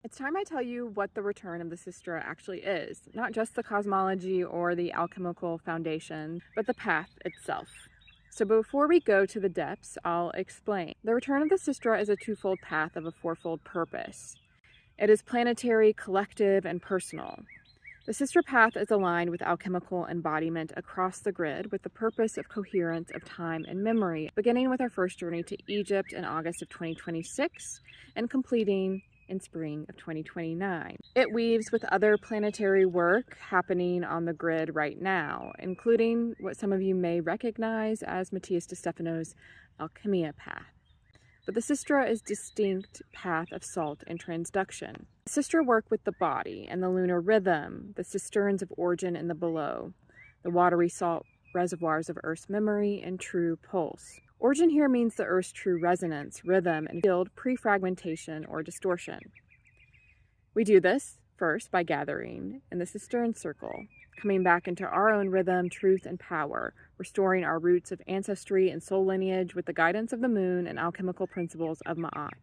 It's time I tell you what the return of the Sistra actually is, not just the cosmology or the alchemical foundation, but the path itself. So before we go to the depths, I'll explain. The return of the Sistra is a twofold path of a fourfold purpose. It is planetary, collective, and personal. The Sistra path is aligned with alchemical embodiment across the grid with the purpose of coherence of time and memory, beginning with our first journey to Egypt in August of 2026 and completing in spring of 2029. It weaves with other planetary work happening on the grid right now, including what some of you may recognize as Matías De Stefano's Alkhemia path. But the Sistra is distinct path of salt and transduction. The Sistra work with the body and the lunar rhythm, the cisterns of origin and the below, the watery salt reservoirs of Earth's memory and true pulse. Origin here means the Earth's true resonance, rhythm, and field pre-fragmentation or distortion. We do this first by gathering in the Cistern Circle, coming back into our own rhythm, truth, and power, restoring our roots of ancestry and soul lineage with the guidance of the moon and alchemical principles of Ma'at.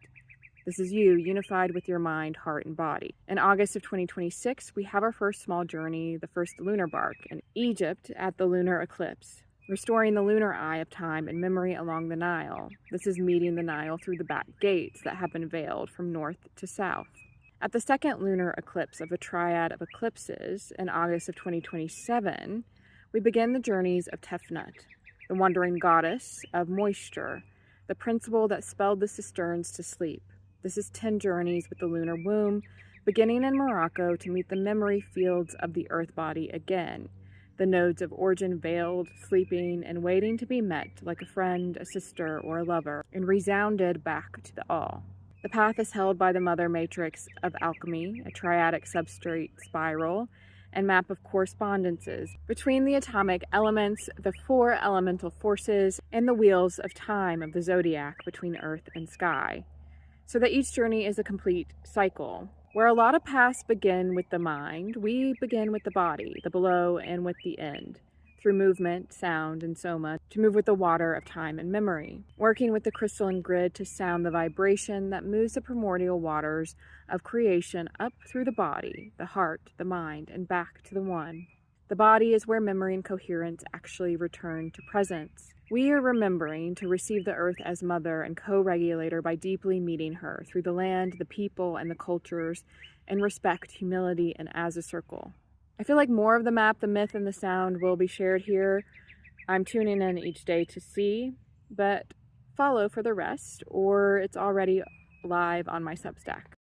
This is you, unified with your mind, heart, and body. In August of 2026, we have our first small journey, the first lunar bark, in Egypt at the lunar eclipse, restoring the lunar eye of time and memory along the Nile. This is meeting the Nile through the back gates that have been veiled from north to south. At the second lunar eclipse of a triad of eclipses in August of 2027, we begin the journeys of Tefnut, the wandering goddess of moisture, the principle that spelled the cisterns to sleep. This is 10 journeys with the lunar womb, beginning in Morocco to meet the memory fields of the earth body again, the nodes of origin veiled, sleeping, and waiting to be met like a friend, a sister, or a lover, and resounded back to the all. The path is held by the mother matrix of alchemy, a triadic substrate spiral, and map of correspondences between the atomic elements, the 4 elemental forces, and the wheels of time of the zodiac between earth and sky, so that each journey is a complete cycle. Where a lot of paths begin with the mind, we begin with the body, the below, and with the end, through movement, sound, and soma, to move with the water of time and memory, working with the crystalline grid to sound the vibration that moves the primordial waters of creation up through the body, the heart, the mind, and back to the one. The body is where memory and coherence actually return to presence. We are remembering to receive the earth as mother and co-regulator by deeply meeting her through the land, the people, and the cultures, and respect, humility, and as a circle. I feel like more of the map, the myth, and the sound will be shared here. I'm tuning in each day to see, but follow for the rest, or it's already live on my Substack.